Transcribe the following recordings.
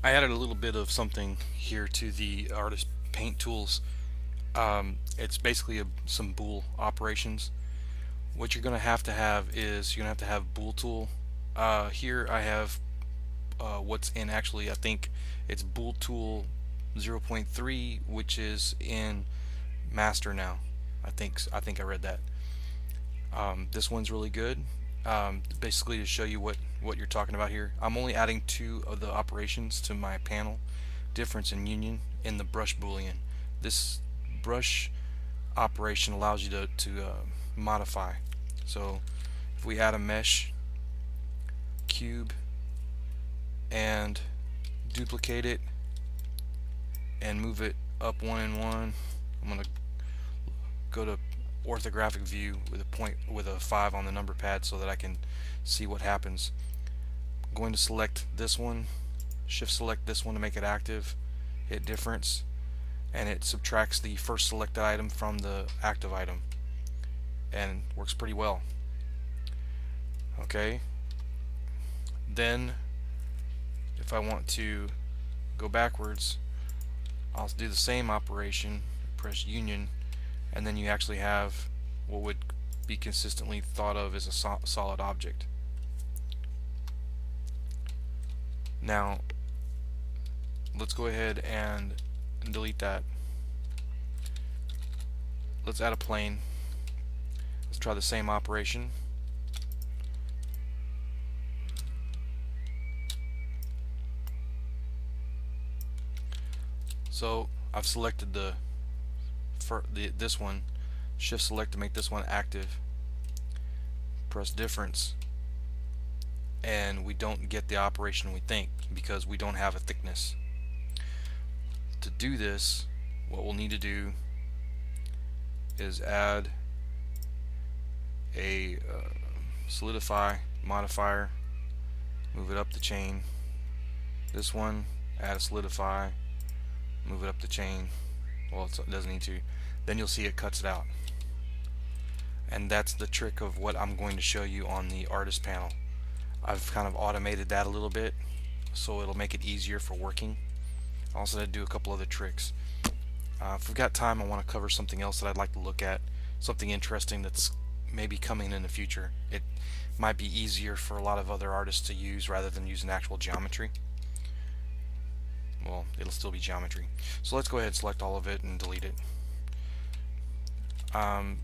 I added a little bit of something here to the artist paint tools. It's basically some bool operations. What you're going to have is you're going to have bool tool. Here I have what's in, actually I think it's bool tool 0.3, which is in master now. I think I read that. This one's really good. Basically to show you what you're talking about here. I'm only adding two of the operations to my panel, difference in union in the brush boolean. This brush operation allows you to modify. So if we add a mesh cube and duplicate it and move it up one and one, I'm going to go to orthographic view with a 5 on the number pad so that I can see what happens. I'm going to select this one, shift select this one to make it active, hit difference, and it subtracts the first selected item from the active item, and works pretty well. Okay, then if I want to go backwards, I'll do the same operation, press union, and then you actually have what would be consistently thought of as a solid object. Now let's go ahead and delete that. Let's add a plane. Let's try the same operation. So I've selected this one, shift select to make this one active, press difference, and we don't get the operation we think because we don't have a thickness. To do this, what we'll need to do is add a solidify modifier, move it up the chain. This one, add a solidify, move it up the chain. Well, it doesn't need to. Then you'll see it cuts it out. And that's the trick of what I'm going to show you on the artist panel. I've kind of automated that a little bit so it'll make it easier for working. I also had to do a couple other tricks. If we've got time, I want to cover something else that I'd like to look at, something interesting that's maybe coming in the future. It might be easier for a lot of other artists to use rather than using actual geometry. Well, it'll still be geometry. So let's go ahead and select all of it and delete it. I'd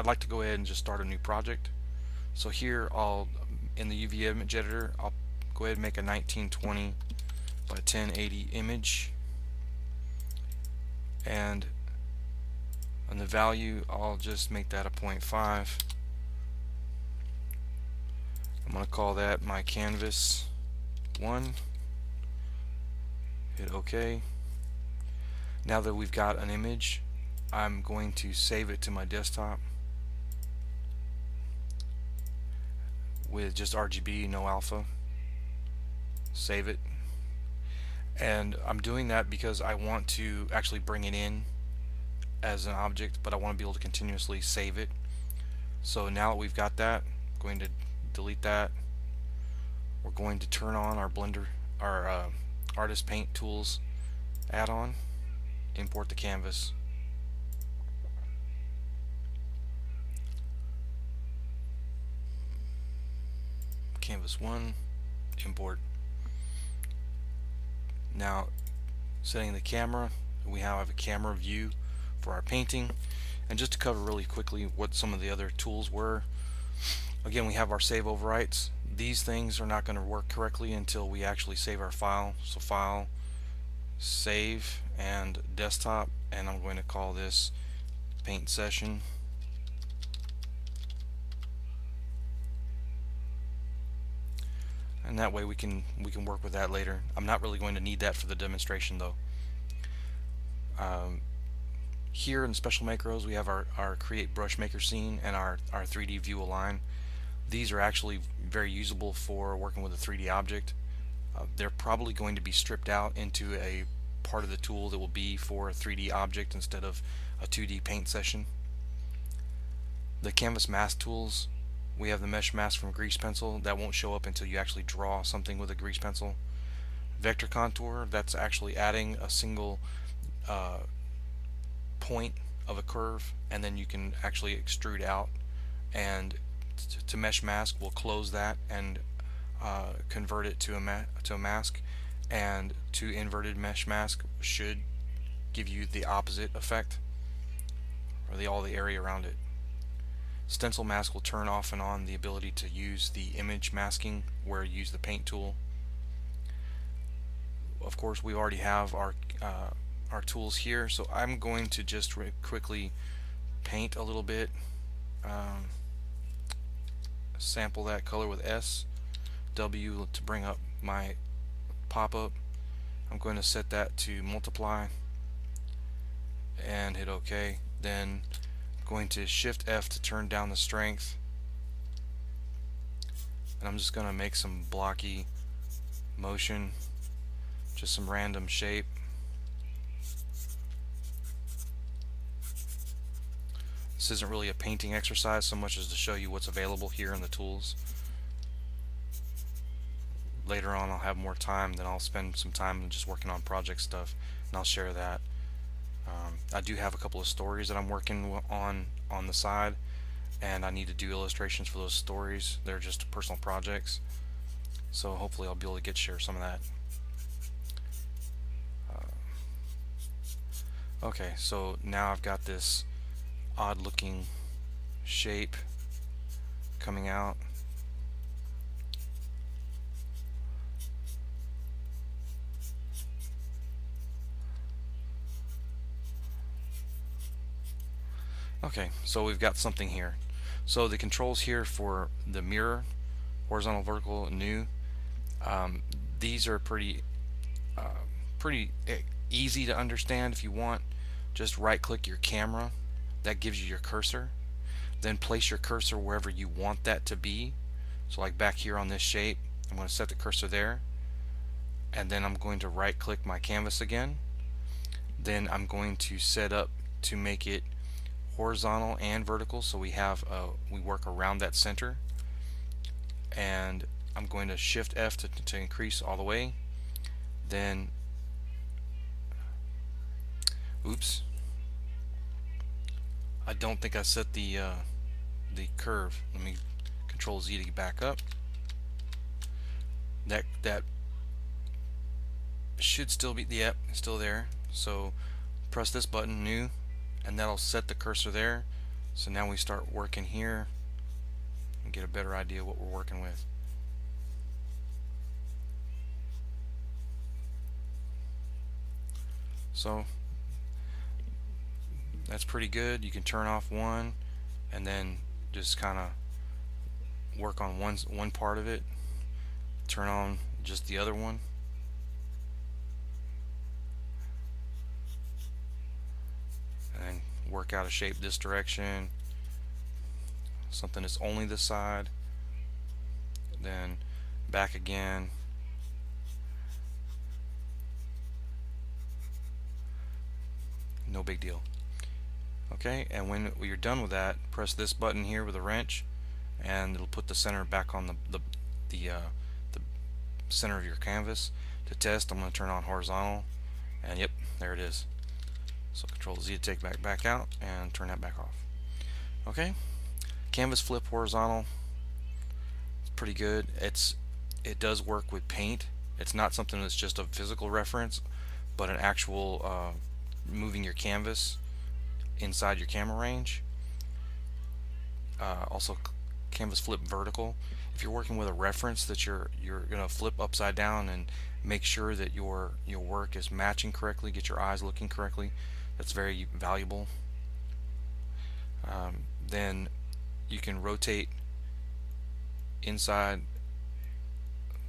like to go ahead and just start a new project. So here in the UV image editor, I'll go ahead and make a 1920 by 1080 image, and on the value I'll just make that a 0.5. I'm going to call that my canvas 1. Hit OK. Now that we've got an image, I'm going to save it to my desktop with just RGB, no alpha. Save it. And I'm doing that because I want to actually bring it in as an object, but I want to be able to continuously save it. So now that we've got that, I'm going to delete that. We're going to turn on our Blender, our Artist Paint Tools add-on, import the canvas. Canvas 1, import. Now, setting the camera, we have a camera view for our painting. And just to cover really quickly what some of the other tools were, again, we have our save overwrites. These things are not going to work correctly until we actually save our file. So file, save, and desktop, and I'm going to call this paint session. And that way we can work with that later. I'm not really going to need that for the demonstration though. Here in Special Macros we have our Create Brush Maker scene and our 3D View Align. These are actually very usable for working with a 3D object. They're probably going to be stripped out into a part of the tool that will be for a 3D object instead of a 2D paint session. The Canvas Mask tools we have the mesh mask from grease pencil. That won't show up until you actually draw something with a grease pencil. Vector contour, that's actually adding a single point of a curve, and then you can actually extrude out, and to mesh mask we'll close that and convert it to a mask, and to inverted mesh mask should give you the opposite effect, or all the area around it. Stencil mask will turn off and on the ability to use the image masking where you use the paint tool. Of course, we already have our tools here, so I'm going to just quickly paint a little bit, sample that color with S, W to bring up my pop-up. I'm going to set that to multiply and hit OK. Then going to Shift F to turn down the strength, and I'm just going to make some blocky motion, just some random shape. This isn't really a painting exercise so much as to show you what's available here in the tools. Later on I'll have more time, then I'll spend some time just working on project stuff, and I'll share that. I do have a couple of stories that I'm working on the side, and I need to do illustrations for those stories. They're just personal projects, so hopefully I'll be able to share some of that. Okay, so now I've got this odd looking shape coming out. Okay, so we've got something here. So the controls here for the mirror, horizontal, vertical, new, these are pretty easy to understand. If you want, just right click your camera, that gives you your cursor, then place your cursor wherever you want that to be. So like back here on this shape, I'm going to set the cursor there, and then I'm going to right click my canvas again. Then I'm going to set up to make it horizontal and vertical, so we work around that center, and I'm going to Shift F to increase all the way. Then oops, I don't think I set the curve. Let me Control Z to get back up. That should still be, yep, it's still there. So press this button, new, and that'll set the cursor there. So now we start working here and get a better idea what we're working with. So that's pretty good. You can turn off one and then just kind of work on one part of it, turn on just the other one. And work out a shape this direction, something that's only this side, then back again, no big deal. Okay, and when you're done with that, press this button here with a wrench, and it'll put the center back on the center of your canvas. To test, I'm going to turn on horizontal, and yep, there it is. So Control Z to take back out and turn that back off. Okay, canvas flip horizontal. It's pretty good. It does work with paint. It's not something that's just a physical reference, but an actual moving your canvas inside your camera range. Also, canvas flip vertical. If you're working with a reference that you're gonna flip upside down and make sure that your work is matching correctly, get your eyes looking correctly, that's very valuable. Then you can rotate inside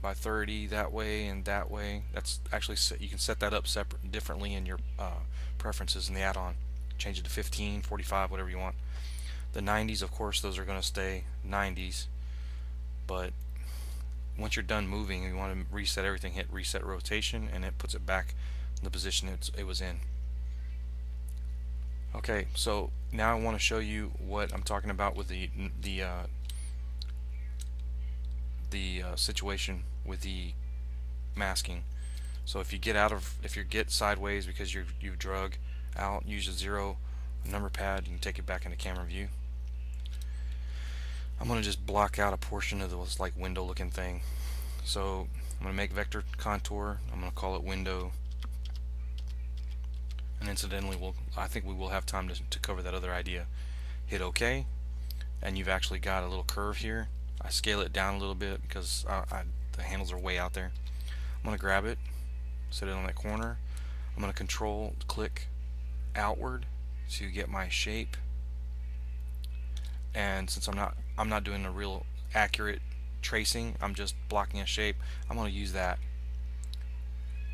by 30 that way and that way. That's actually you can set that up differently in your preferences in the add-on. Change it to 15, 45, whatever you want. The 90s, of course, those are going to stay 90s, but once you're done moving, you want to reset everything, hit reset rotation, and it puts it back in the position it was in. Okay, so now I want to show you what I'm talking about with the the situation with the masking. So if you get sideways because you've drug out, use a 0 number pad. You can take it back into camera view. I'm going to just block out a portion of this like window looking thing. So I'm going to make vector contour. I'm going to call it window. And incidentally, I think we will have time to cover that other idea. Hit OK, and you've actually got a little curve here. I scale it down a little bit because the handles are way out there. I'm going to grab it, set it on that corner. I'm going to control click outward to get my shape. And since I'm not doing a real accurate tracing, I'm just blocking a shape, I'm going to use that.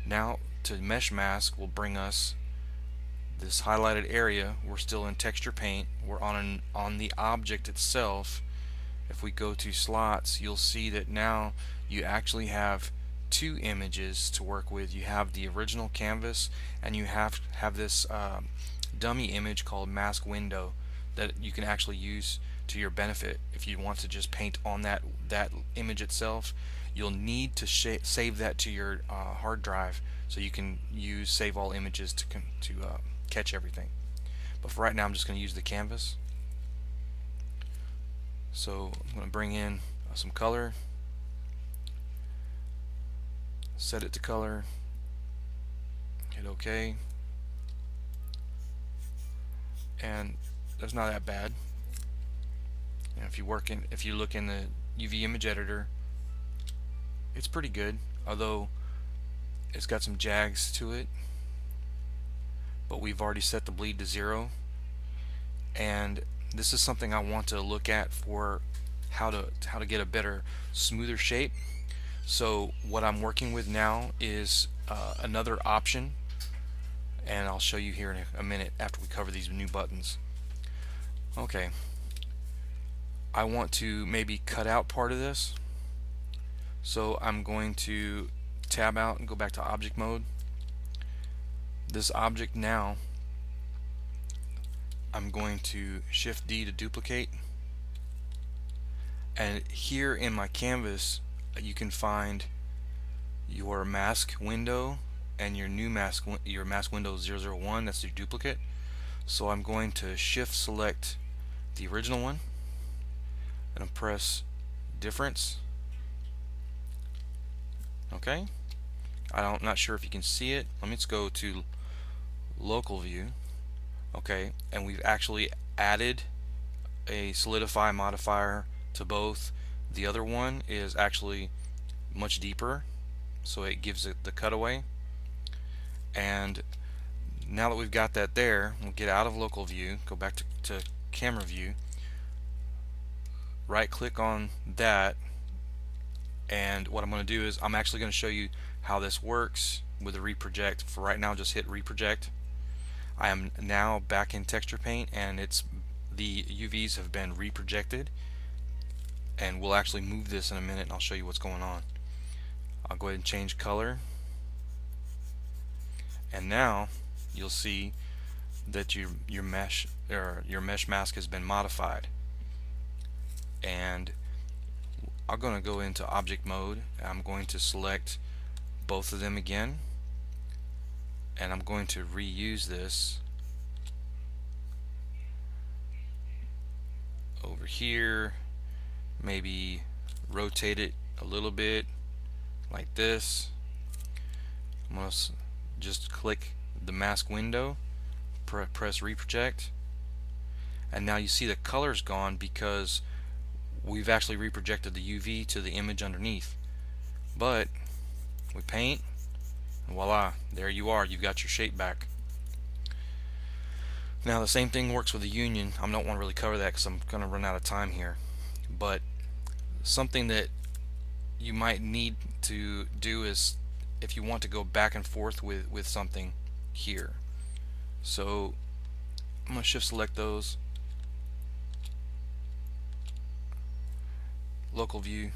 Now to mesh mask will bring us this highlighted area. We're still in texture paint. We're on the object itself. If we go to slots, you'll see that now you actually have two images to work with. You have the original canvas, and you have this dummy image called mask window that you can actually use to your benefit. If you want to just paint on that image itself, you'll need to save that to your hard drive so you can use save all images to catch everything. But for right now, I'm just going to use the canvas. So I'm going to bring in some color, set it to color, hit OK, and that's not that bad. And if you look in the UV image editor, it's pretty good, although it's got some jags to it. But we've already set the bleed to 0, and this is something I want to look at for how to get a better, smoother shape. So what I'm working with now is another option, and I'll show you here in a minute after we cover these new buttons. Okay, I want to maybe cut out part of this, so I'm going to tab out and go back to object mode. This object now, I'm going to shift D to duplicate, and here in my canvas you can find your mask window and your new mask window 001. That's your duplicate. So I'm going to shift select the original one and press difference. Okay, I'm not sure if you can see it. Let me just go to local view. Okay, and we've actually added a solidify modifier to both. The other one is actually much deeper, so it gives it the cutaway. And now that we've got that there, we'll get out of local view, go back to camera view, right click on that, and what I'm going to do is I'm actually going to show you how this works with the reproject. For right now, just hit reproject. I am now back in texture paint, and the UVs have been reprojected, and we'll actually move this in a minute and I'll show you what's going on. I'll go ahead and change color, and now you'll see that your mesh mask has been modified. And I'm going to go into object mode. I'm going to select both of them again, and I'm going to reuse this over here, maybe rotate it a little bit like this. I'm going to just click the mask window, press reproject, and now you see the color's gone because we've actually reprojected the UV to the image underneath. But we paint, and voila, there you are, you've got your shape back. Now the same thing works with the union. I don't want to really cover that because I'm going to run out of time here, but something that you might need to do is if you want to go back and forth with something here. So I'm going to shift select those, local view,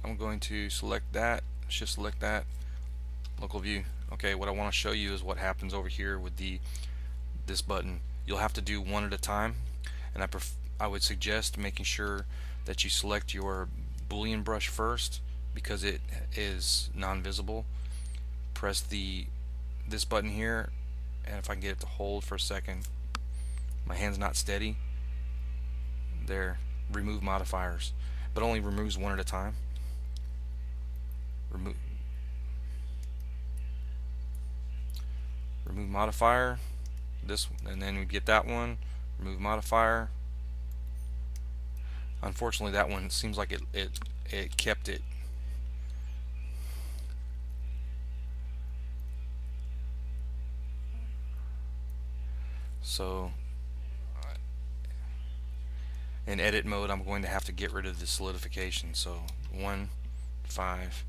I'm going to select that, shift select that, local view. Okay, what I want to show you is what happens over here with this button. You'll have to do one at a time, and I would suggest making sure that you select your Boolean brush first because it is non-visible. Press this button here, and if I can get it to hold for a second, my hand's not steady. There, remove modifiers, but only removes one at a time. Remove modifier, this, and then we get that one. Remove modifier. Unfortunately, that one seems like it kept it. So in edit mode, I'm going to have to get rid of the solidification. So 1, 5,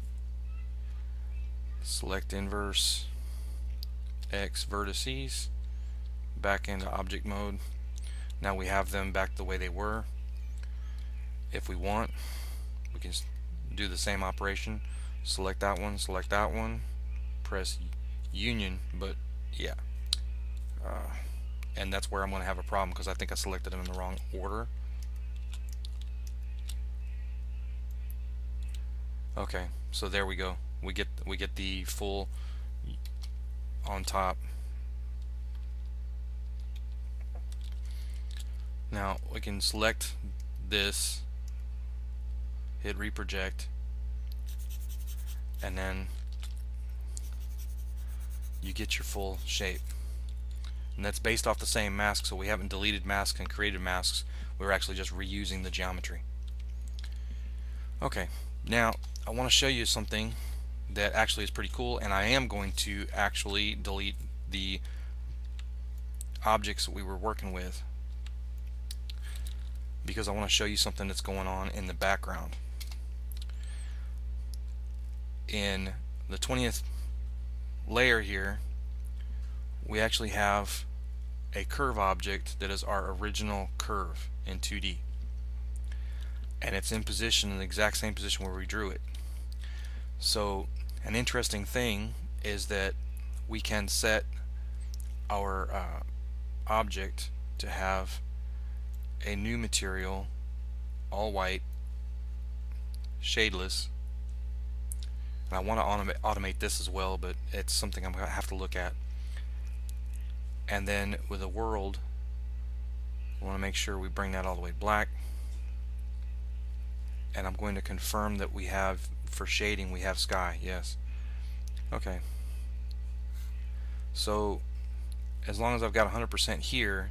select inverse X vertices, back into object mode. Now we have them back the way they were. If we want, we can do the same operation. Select that one, press union, but yeah. And that's where I'm going to have a problem because I think I selected them in the wrong order. Okay, so there we go. We get the full on top. Now we can select this, hit reproject, and then you get your full shape. And that's based off the same mask, so we haven't deleted masks and created masks. We're actually just reusing the geometry. Okay, now I want to show you something that actually is pretty cool, and I am going to actually delete the objects that we were working with because I want to show you something that's going on in the background. In the 20th layer here, we actually have a curve object that is our original curve in 2D, and it's in position in the exact same position where we drew it. So an interesting thing is that we can set our object to have a new material, all white, shadeless. And I want to automate this as well, but it's something I'm going to have to look at. And then with a world, I want to make sure we bring that all the way black. And I'm going to confirm that we have, for shading, we have sky. Yes. Okay. So as long as I've got 100% here,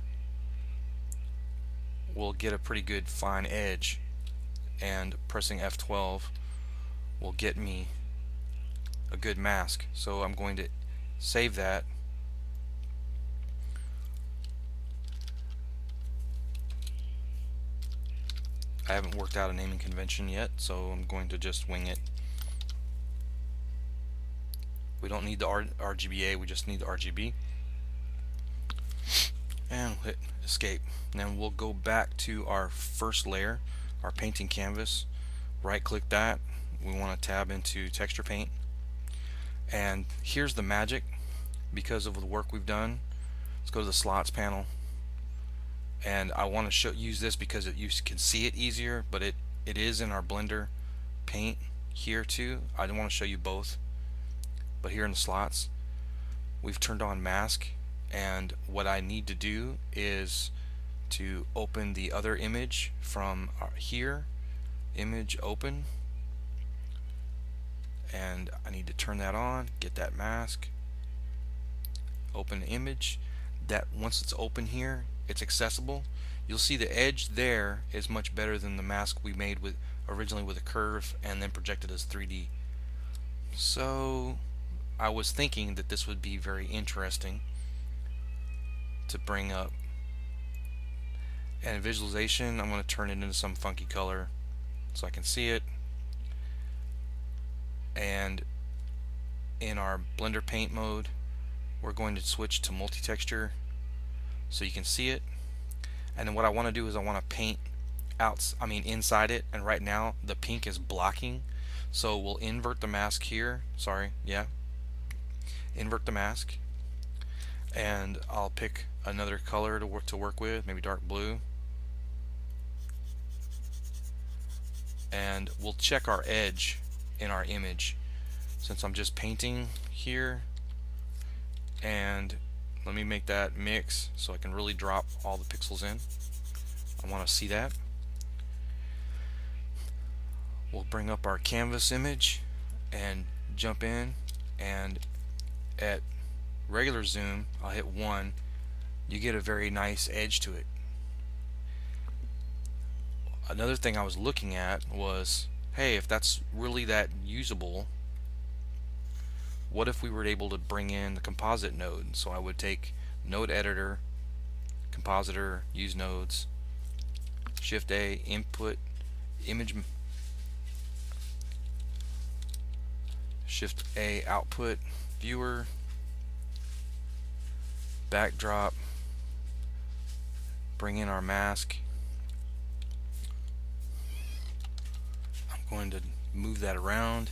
we'll get a pretty good fine edge, and pressing F12 will get me a good mask. So I'm going to save that. I haven't worked out a naming convention yet, so I'm going to just wing it. We don't need the RGBA, we just need the RGB. And hit escape. Then we'll go back to our first layer, our painting canvas. Right click that. We want to tab into texture paint. And here's the magic because of the work we've done. Let's go to the slots panel. And I want to use this because you can see it easier, but it is in our Blender paint here too. I don't want to show you both, but here in the slots we've turned on mask, and what I need to do is to open the other image from here, image open, and I need to turn that on, get that mask, open image. That once it's open here, it's accessible. You'll see the edge there is much better than the mask we made with originally with a curve and then projected as 3D. So I was thinking that this would be very interesting to bring up. And visualization, I'm going to turn it into some funky color so I can see it. And in our Blender paint mode, we're going to switch to multi-texture so you can see it. And then what I want to do is I want to paint inside it, and right now the pink is blocking, so we'll invert the mask here. Invert the mask, and I'll pick another color to work with, maybe dark blue, and we'll check our edge in our image since I'm just painting here. And let me make that mix so I can really drop all the pixels in. I want to see that. We'll bring up our canvas image and jump in, and at regular zoom I'll hit 1. You get a very nice edge to it. Another thing I was looking at was, hey, if that's really that usable, what if we were able to bring in the composite node? So I would take node editor, compositor, use nodes, Shift A, input, image, Shift A, output, viewer, backdrop, bring in our mask. I'm going to move that around.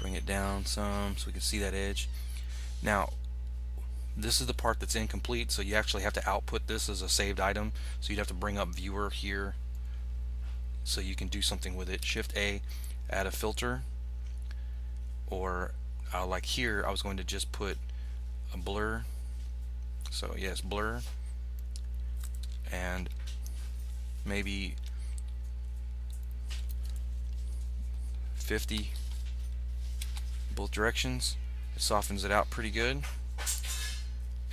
Bring it down some so we can see that edge. Now this is the part that's incomplete, so you actually have to output this as a saved item. So you'd have to bring up viewer here so you can do something with it. Shift A, add a filter, or like here I was going to just put a blur. So yes, blur, and maybe 50 both directions. It softens it out pretty good.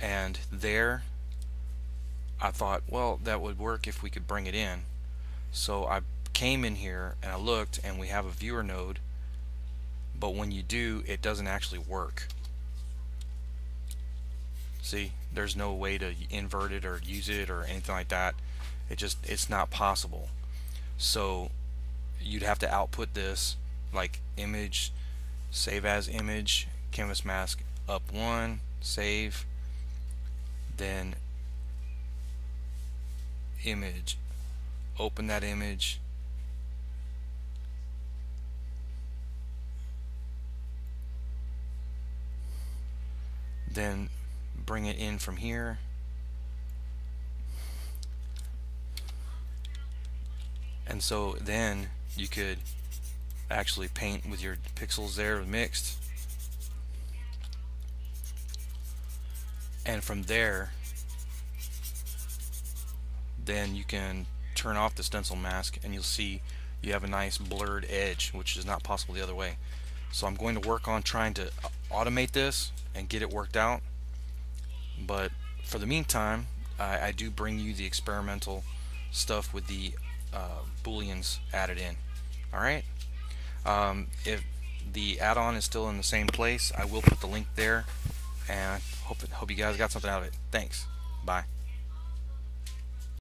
And there I thought, well, that would work if we could bring it in. So I came in here and I looked, and we have a viewer node, but when you do, it doesn't actually work. See, there's no way to invert it or use it or anything like that. It's not possible. So you'd have to output this like image, save as image, canvas mask up 1, save, then image, open that image, then bring it in from here, and so then you could actually paint with your pixels there mixed, and from there then you can turn off the stencil mask and you'll see you have a nice blurred edge, which is not possible the other way. So I'm going to work on trying to automate this and get it worked out, but for the meantime I do bring you the experimental stuff with the booleans added in. Alright, if the add-on is still in the same place, I will put the link there, and hope you guys got something out of it. Thanks. Bye.